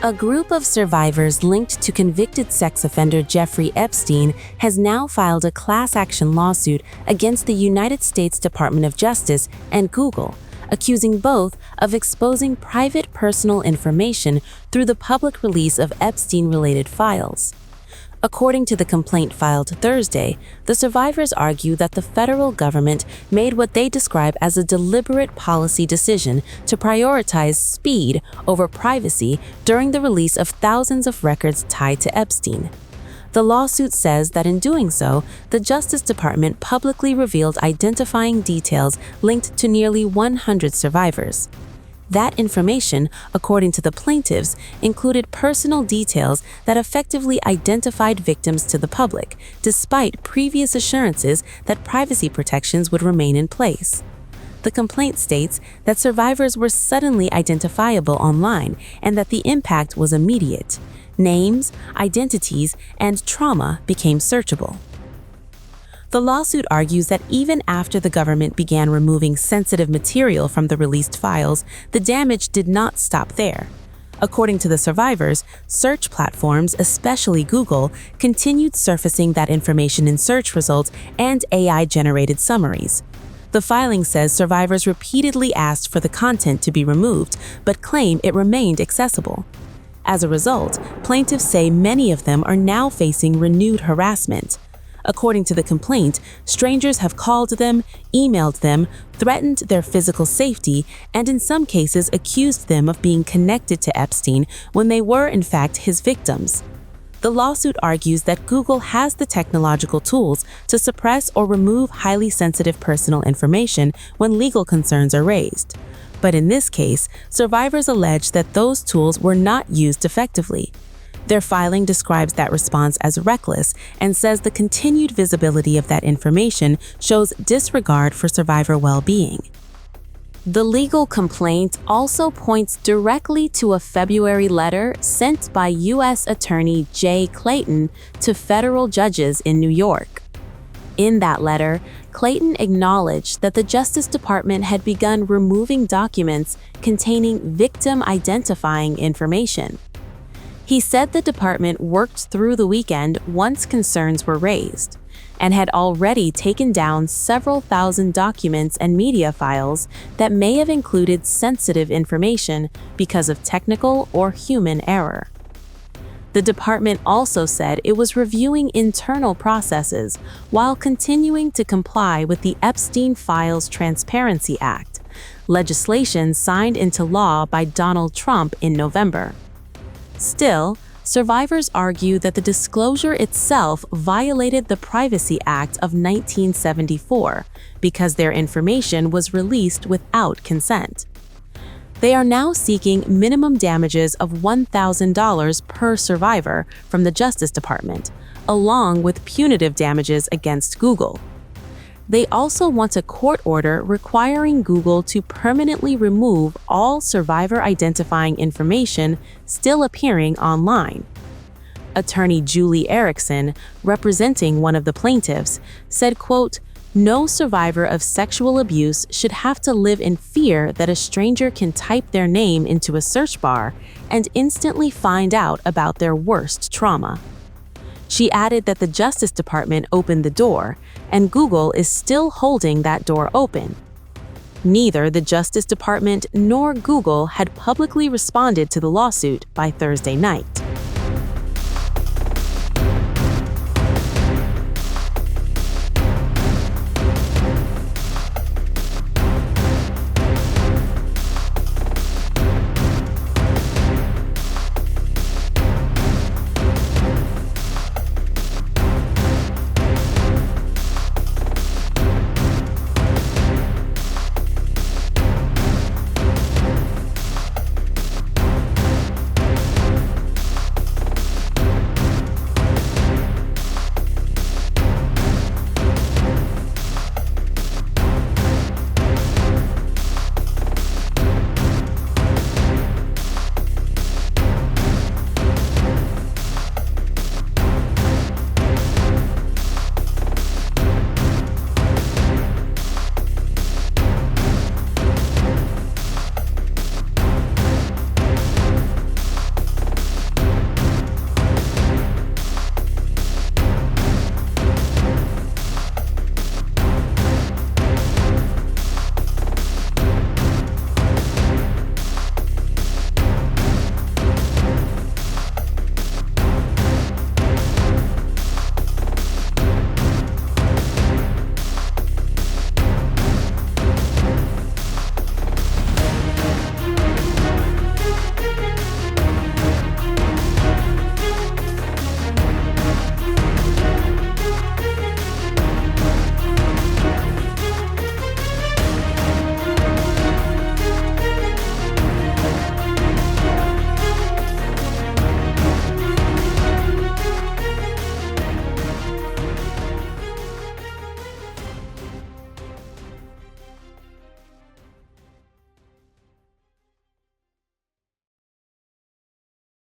A group of survivors linked to convicted sex offender Jeffrey Epstein has now filed a class action lawsuit against the United States Department of Justice and Google, accusing both of exposing private personal information through the public release of Epstein-related files. According to the complaint filed Thursday, the survivors argue that the federal government made what they describe as a deliberate policy decision to prioritize speed over privacy during the release of thousands of records tied to Epstein. The lawsuit says that in doing so, the Justice Department publicly revealed identifying details linked to nearly 100 survivors. That information, according to the plaintiffs, included personal details that effectively identified victims to the public, despite previous assurances that privacy protections would remain in place. The complaint states that survivors were suddenly identifiable online and that the impact was immediate. Names, identities, and trauma became searchable. The lawsuit argues that even after the government began removing sensitive material from the released files, the damage did not stop there. According to the survivors, search platforms, especially Google, continued surfacing that information in search results and AI-generated summaries. The filing says survivors repeatedly asked for the content to be removed, but claim it remained accessible. As a result, plaintiffs say many of them are now facing renewed harassment. According to the complaint, strangers have called them, emailed them, threatened their physical safety, and in some cases accused them of being connected to Epstein when they were in fact his victims. The lawsuit argues that Google has the technological tools to suppress or remove highly sensitive personal information when legal concerns are raised. But in this case, survivors allege that those tools were not used effectively. Their filing describes that response as reckless and says the continued visibility of that information shows disregard for survivor well-being. The legal complaint also points directly to a February letter sent by U.S. Attorney Jay Clayton to federal judges in New York. In that letter, Clayton acknowledged that the Justice Department had begun removing documents containing victim-identifying information. He said the department worked through the weekend once concerns were raised, and had already taken down several thousand documents and media files that may have included sensitive information because of technical or human error. The department also said it was reviewing internal processes while continuing to comply with the Epstein Files Transparency Act, legislation signed into law by Donald Trump in November. Still, survivors argue that the disclosure itself violated the Privacy Act of 1974 because their information was released without consent. They are now seeking minimum damages of $1,000 per survivor from the Justice Department, along with punitive damages against Google. They also want a court order requiring Google to permanently remove all survivor-identifying information still appearing online. Attorney Julie Erickson, representing one of the plaintiffs, said, quote, "No survivor of sexual abuse should have to live in fear that a stranger can type their name into a search bar and instantly find out about their worst trauma." She added that the Justice Department opened the door, and Google is still holding that door open. Neither the Justice Department nor Google had publicly responded to the lawsuit by Thursday night.